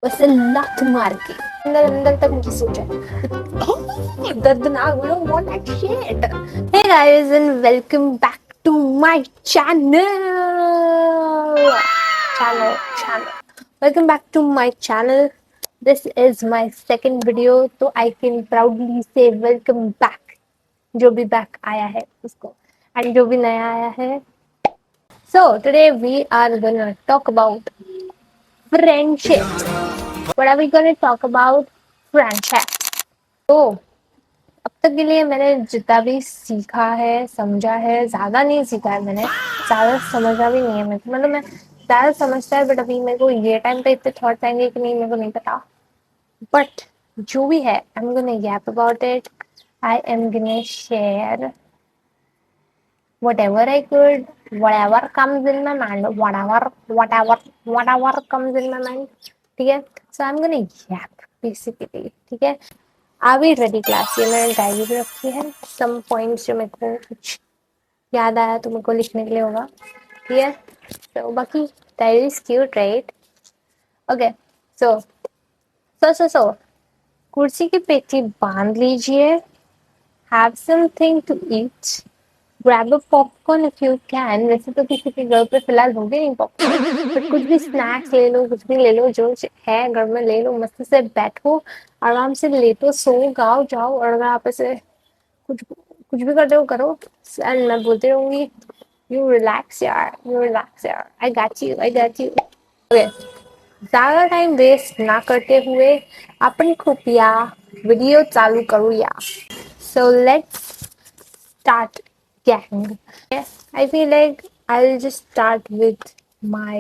बस लात मार के अंदर अंदर तक उनकी सोच है दर्दनाक बोलो what that shit. Hey guys and welcome back to my channel welcome back to my channel. This is my second video तो I can proudly say welcome back जो भी बैक आया है उसको एंड जो भी नया आया है. So today we are gonna talk about friendship. What are we gonna talk about? Friendship. तो अब तक के लिए मैंने जितना भी सीखा है समझा है, ज्यादा नहीं सीखा है मैंने, ज्यादा समझा भी नहीं है मेरे को, मतलब मैं ज्यादा समझता है बट अभी मेरे को ये टाइम पे इतने थॉट्स आएंगे कि नहीं मेरे को नहीं पता. बट जो भी है I am gonna gap about it. I am gonna share whatever I could, whatever comes in my mind, whatever comes in my mind. ठीक है. So I'm gonna yap basically. ठीक है. Are we ready class? ये मैंने diary भी रखी है. Some points जो मेरे को कुछ याद आया तो मेरे को लिखने के लिए होगा. ठीक है. So बाकी diary is cute, right? Okay. So कुर्सी की पेटी बांध लीजिए. Have something to eat. Grab a popcorn if you can. वैसे तो किसी के घर पे फिलहाल होंगे नहीं पॉपकॉर्न, बट कुछ भी स्नैक्स ले लो, कुछ भी ले लो जो है घर में ले लो. मस्त से बैठो, आराम से लेटो, सो, गाओ, जाओ. और अगर आप ऐसे कुछ कुछ भी करते हो करो एंड मैं बोलती रहूंगी यू रिलैक्स यार, यू रिलैक्स यार. I got you, I got you. Okay. ज्यादा टाइम वेस्ट ना करते हुए अपन कृपया वीडियो चालू करो या. So let's start, gang. Yes, I feel like I'll just start with my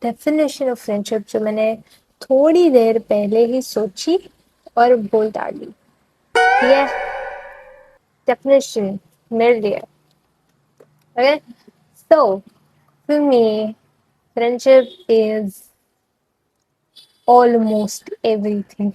definition of friendship जो मैंने थोड़ी देर पहले ही सोची और बोल डाली. ये definition मेरे लिए. Okay, so for me, friendship is almost everything.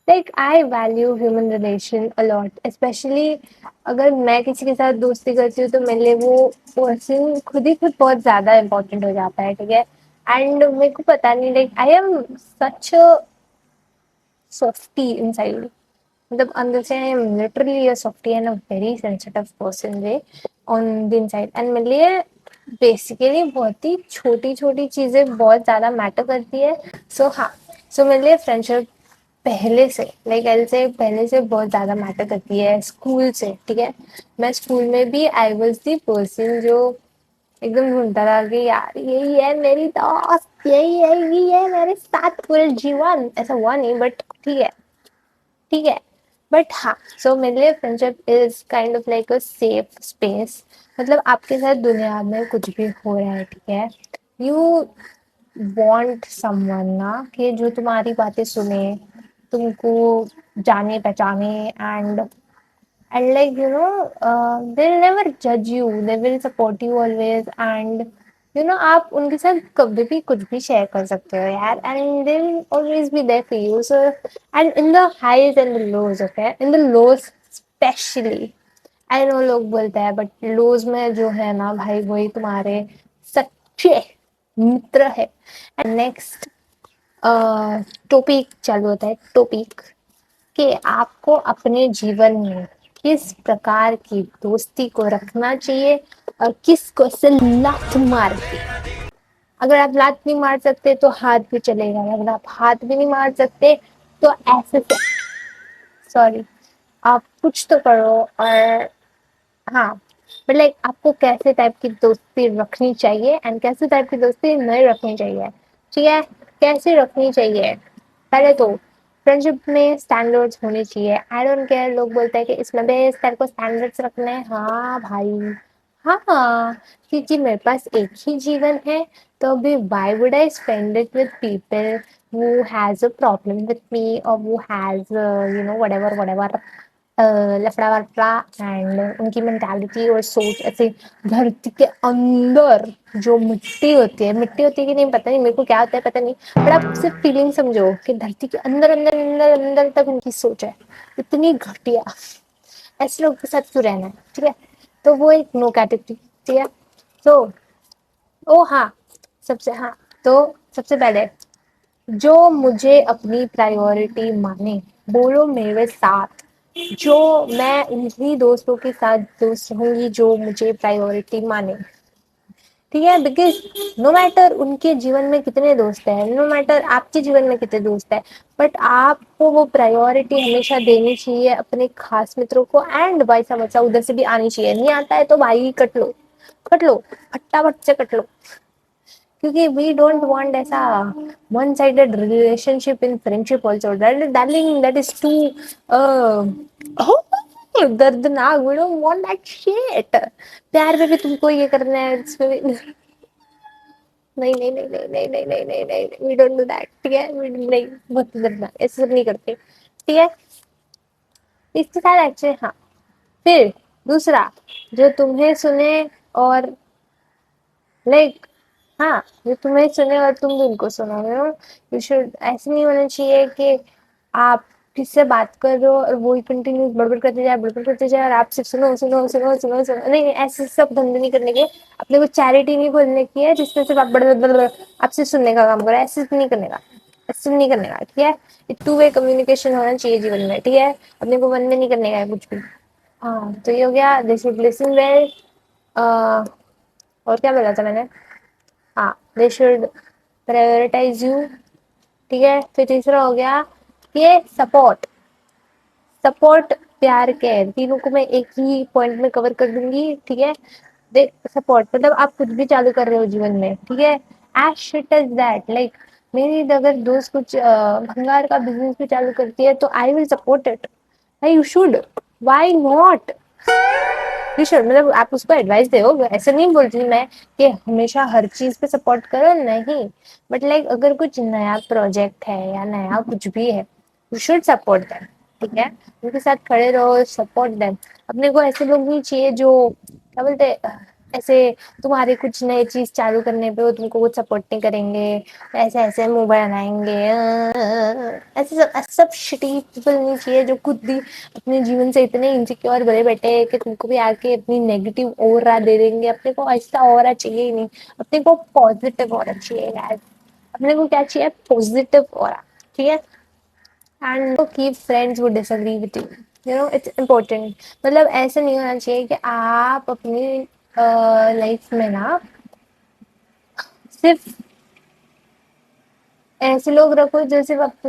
Like I value human relation a lot, especially अगर मैं किसी के साथ दोस्ती करती हूँ तो मेरे लिए वो पर्सन खुद ही खुद बहुत ज्यादा इम्पोर्टेंट हो जाता है. ठीक है. एंड मेरे को पता नहीं, like I am such softy inside. मतलब अंदर से I am literally a softy and a very sensitive person way on the inside. And मेरे लिए बेसिकली बहुत ही छोटी छोटी चीजें बहुत ज्यादा मैटर करती है. सो हाँ, सो मेरे लिए फ्रेंडशिप पहले से, लाइक ऐसे से पहले से बहुत ज्यादा मैटर करती है, स्कूल से. ठीक है. मैं स्कूल में भी आई वॉज दी पर्सन जो एकदम ढूंढता था कि यार यही है मेरी दोस्त, यही है मेरे साथ पूरे जीवन. ऐसा हुआ नहीं बट ठीक है. ठीक है. बट हाँ, सो मेरे लिए friendship is kind of like a safe space. मतलब आपके साथ दुनिया में कुछ भी हो रहा है, ठीक है, यू वॉन्ट समवन ना कि जो तुम्हारी बातें सुने, तुमको जाने पहचाने. And like you know they will never जज you, they will support you always. And you know आप उनके साथ कभी भी कुछ भी शेयर कर सकते हो यार. And they will always be there for you. So and in the highs and the lows, okay, in the lows specially. I know लोग बोलते हैं बट लोज में जो है ना भाई वही तुम्हारे सच्चे मित्र है. एंड नेक्स्ट टॉपिक चालू होता है. टॉपिक कि आपको अपने जीवन में किस प्रकार की दोस्ती को रखना चाहिए और किसको से लात मार के. अगर आप लात नहीं मार सकते तो हाथ भी चलेगा. अगर आप हाथ भी नहीं मार सकते तो ऐसे से, सॉरी, आप कुछ तो करो. और हाँ, बट लाइक आपको कैसे टाइप की दोस्ती रखनी चाहिए एंड कैसे टाइप की दोस्ती नहीं रखनी चाहिए. ठीक है. कैसे रखनी चाहिए. पहले तो फ्रेंडशिप में स्टैंडर्ड्स होने चाहिए. आई डोंट केयर लोग बोलते हैं कि इसमें भी तेरे को स्टैंडर्ड्स रखने हैं. हाँ भाई, हाँ, क्योंकि मेरे पास एक ही जीवन है. तो अभी why would I spend it with people who has a problem with me or who has whatever लफड़ा वफड़ा. एंड उनकी मेंटालिटी और सोच ऐसे धरती के अंदर जो मिट्टी होती है कि नहीं पता नहीं, मेरे को क्या होता है पता नहीं, बट आप सिर्फ फीलिंग समझो कि धरती के अंदर अंदर अंदर अंदर तक उनकी सोच है इतनी घटिया. ऐसे लोग के साथ क्यों रहना है. ठीक है. तो वो एक नो कैटेगरी. ठीक है. तो ओ हाँ, सबसे हाँ, तो सबसे पहले जो मुझे अपनी प्रायोरिटी माने, बोलो मेरे साथ। जो मैं उन्हीं दोस्तों के साथ दोस्त रहूंगी जो मुझे प्रायोरिटी माने। ठीक है, बिकॉज नो मैटर उनके जीवन में कितने दोस्त हैं, नो मैटर आपके जीवन में कितने दोस्त हैं, बट आपको वो प्रायोरिटी हमेशा देनी चाहिए अपने खास मित्रों को, एंड वाइस वर्सा उधर से भी आनी चाहिए। नहीं आता है तो भाई कट लो, फटाफट से कट लो। क्योंकि वी डोंट वांट ऐसा one sided relationship in friendship also, darling that is too दर्दनाक, we don't want that shit. प्यार में भी तुमको ये करना है, इसमें भी नहीं नहीं नहीं नहीं नहीं नहीं नहीं नहीं नहीं, वी डोंट डू दैट। ठीक है, नहीं, बहुत दर्दनाक, ऐसे सब नहीं करते। ठीक है, इसके साथ एक्चुअली हाँ। फिर दूसरा, जो तुम्हें सुने और लाइक, हाँ, जो तुम्हें सुने और तुम भी उनको सुनो, यू शुड, ऐसे नहीं होना चाहिए कि आप किससे बात कर रहे हो और वो ही कंटिन्यू बड़बड़ करते जाए और आप सिर्फ सुनो सुनो सुनो सुनो सुनो। नहीं नहीं, ऐसे सब धंधे नहीं करने के। अपने को चैरिटी नहीं खोलने की है जिसमें सिर्फ आप बड़बड़ आप सिर्फ सुनने का काम करो, ऐसे नहीं करने का, ऐसे नहीं करने का। ठीक है, टू वे कम्युनिकेशन होना चाहिए जीवन में। ठीक है, अपने को मन में नहीं करने का है कुछ भी। हाँ, तो ये हो गया, दे शुड लिसन वेल। और क्या बोला था मैंने? हाँ, दे शुड प्रायोरिटाइज यू। ठीक है, फिर तीसरा हो गया ये सपोर्ट। सपोर्ट, प्यार, केयर, तीनों को मैं एक ही पॉइंट में कवर कर दूंगी। ठीक है, देख, सपोर्ट मतलब आप कुछ भी चालू कर रहे हो जीवन में, ठीक है, as shit as that, like मेरी अगर दोस्त कुछ भंगार का बिजनेस भी चालू करती है तो I will support it. You should, why not, you should. मतलब आप उसको एडवाइस दे, ऐसे नहीं बोलती मैं कि हमेशा हर चीज पे सपोर्ट करो, नहीं, बट लाइक अगर कुछ नया प्रोजेक्ट है या नया कुछ भी है, यू शुड सपोर्ट देम। ठीक है, उनके साथ खड़े रहो, सपोर्ट देम। अपने को ऐसे लोग नहीं चाहिए जो क्या बोलते हैं, ऐसे तुम्हारे कुछ नई चीज चालू करने पे वो तुमको कुछ सपोर्ट नहीं करेंगे, ऐसे ऐसे मुंह बनाएंगे, ऐसे सब शिटी पीपल नहीं चाहिए जो खुद भी अपने जीवन से इतने इनसिक्योर भरे बैठे हैं कि तुमको भी आके अपनी नेगेटिव ऑरा दे देंगे। अपने को ऐसा ऑरा चाहिए ही नहीं, अपने को पॉजिटिव ऑरा चाहिए यार। अपने को क्या चाहिए? Positive aura. ठीक है, and keep friends would disagree with you, it's important. मतलब ऐसा नहीं होना चाहिए कि आप अपनी लाइफ में ना सिर्फ ऐसे लोग रखो जो सिर्फ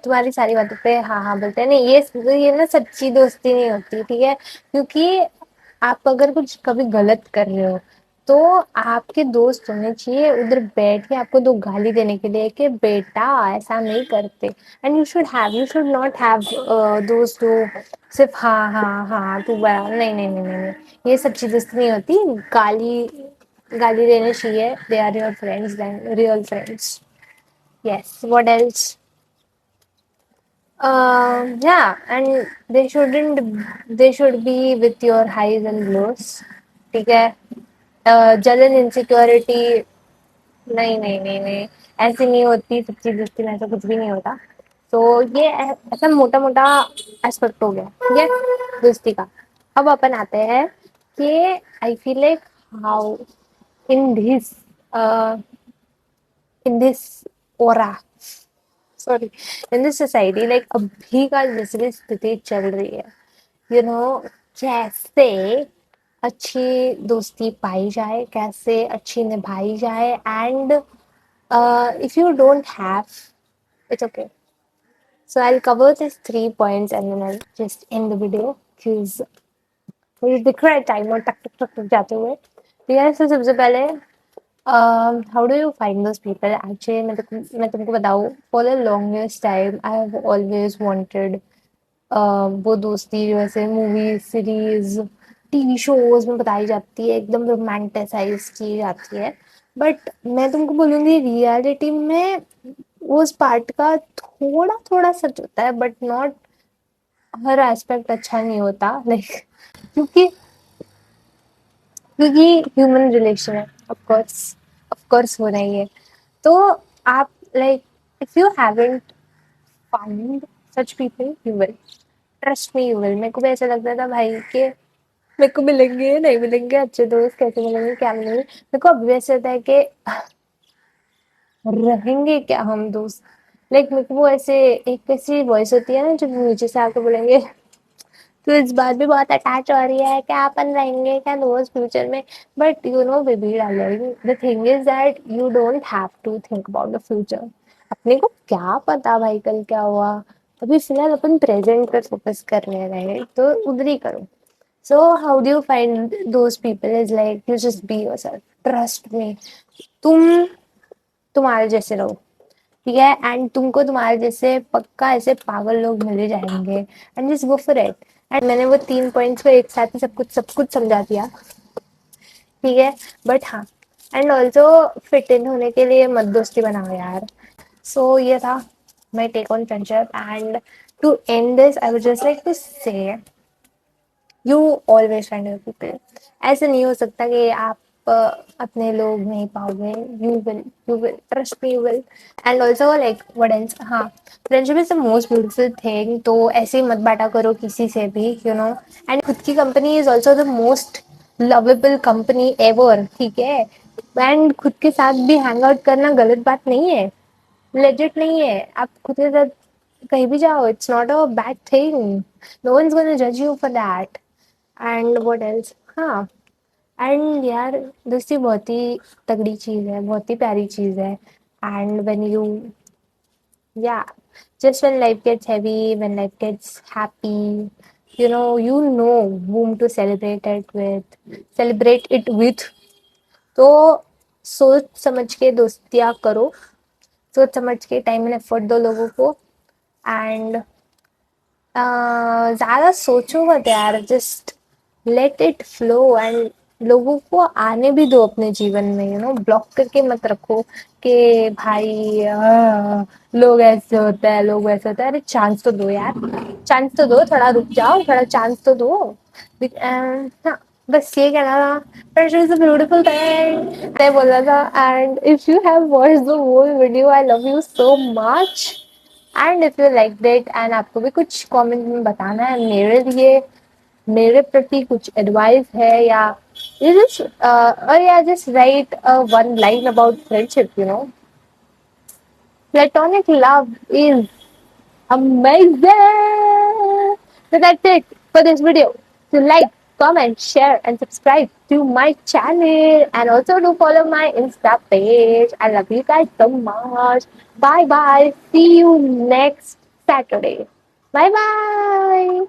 तुम्हारी सारी बातों पे हाँ हाँ बोलते हैं। नहीं, ये ना सच्ची दोस्ती नहीं होती। ठीक है, क्योंकि आप अगर कुछ कभी गलत कर रहे हो तो आपके दोस्त होने चाहिए उधर बैठ के आपको दो गाली देने के लिए कि बेटा ऐसा नहीं करते। And you should not have दोस्त जो सिर्फ हाँ हाँ हाँ तू बड़ा, नहीं नहीं नहीं नहीं नहीं, ये सच्ची दोस्ती नहीं होती। गाली गाली देने चाहिए, they are your friends, then real friends. Yes. What else? Yeah, and they shouldn't. They should be with your highs and lows. ठीक है, जलन इनसिक्योरिटी, नहीं नहीं नहीं नहीं, ऐसी नहीं होती सच्ची दोस्ती में, ऐसा कुछ भी नहीं होता। तो ये ऐसा मोटा मोटा एस्पेक्ट हो गया। ठीक है, दोस्ती का। अब अपन आते हैं कि I feel like how in this in this aura, sorry, in this society, like अभी का जैसे स्थिति चल रही है, यू नो, कैसे अच्छी दोस्ती पाई जाए, कैसे अच्छी निभाई जाए, and if you don't have, it's okay. So I will cover this 3 points and then I just end the video, क्योंकि मुझे दिख रहा है टाइमर टक टक टक टक जाते हुए। ठीक है, so सबसे पहले how do you find those people? Actually मैं तुमको बताऊँ, for the longest time I have always wanted वो दोस्ती जो ऐसे मूवी सीरीज टीवी शोज में बताई जाती है, एकदम रोमांटिसाइज की जाती है। बट मैं तुमको बोलूँगी रियलिटी में उस पार्ट का थोड़ा थोड़ा सच होता है, बट नॉट हर एस्पेक्ट अच्छा नहीं होता, लाइक क्योंकि क्योंकि ह्यूमन रिलेशन है, ऑफ कोर्स हो रही है। तो आप like, if you haven't found such people, you will, trust me, you will. मेरे को भी ऐसा लगता था भाई कि मेरे को मिलेंगे नहीं मिलेंगे अच्छे दोस्त, कैसे मिलेंगे क्या मिलेंगे। मेरे को अभी ऐसा होता है कि रहेंगे क्या हम दोस्त? लाइक मेरे को वो ऐसे एक ऐसी वॉइस होती है ना जो नीचे से आके बोलेंगे तो इस बात भी बहुत अटैच हो रही है क्या अपन रहेंगे क्या दोस्त फ्यूचर में। But you know baby darling the thing is that you don't have to think about the future. अपने को क्या पता भाई कल क्या हुआ। अभी फिलहाल अपन प्रेजेंट पर फोकस करने रहे तो उधर ही करो। So how do you find those people is like you just be yourself, trust me. तुम तुम्हारे जैसे रहो, ठीक है, एंड तुमको तुम्हारे जैसे पक्का ऐसे पागल लोग मिल जाएंगे and just go for it. And मैंने वो 3 पॉइंट्स को एक साथ ही सब कुछ समझा दिया, ठीक है। बट हाँ, एंड ऑल्सो फिट इन होने के लिए मत दोस्ती बनाओ यार। सो ये था my take on friendship and to end this I would just like to say you always find your people. ऐसे नहीं हो सकता कि आप अपने लोग नहीं पाओगे। You will trust me, you will. And also like what else, हाँ, friendship is the most beautiful thing. तो ऐसे ही मत बांटा करो किसी से भी, यू नो। एंड खुद की company is also the most lovable company ever, ठीक है। एंड खुद के साथ भी हैंग आउट करना गलत बात नहीं है, लेजिट नहीं है। आप खुद के साथ कहीं भी जाओ, it's not a bad thing. No one is gonna जज you for that. And what else, हाँ, एंड यार दोस्ती बहुत ही तगड़ी चीज है, बहुत ही प्यारी चीज है। एंड व्हेन यू, या, just when life gets heavy, when life gets happy, you know whom to celebrate it with. तो सोच समझ के दोस्तियाँ करो, सोच समझ के टाइम एंड एफर्ट दो लोगों को। एंड ज़्यादा सोचो मत यार, just let it flow and लोगों को आने भी दो अपने जीवन में, ब्लॉक करके मत रखो कि भाई लोग ऐसे होता है, लोग वैसे होता है। अरे चांस तो दो यार, चांस तो दो, थोड़ा रुक जाओ, थोड़ा चांस तो दो। हाँ, बस ये कहना था। Friendship is a beautiful thing मैं बोला था। And if you have watched the whole video I love you so much. And if you like that and आपको भी कुछ कमेंट में बताना है मेरे लिए, मेरे प्रति कुछ एडवाइस है, या you just or yeah, just write one line about friendship. Platonic love is amazing. So that's it for this video. So like, comment, share, and subscribe to my channel, and also do follow my Insta page. I love you guys so much. Bye bye. See you next Saturday. Bye bye.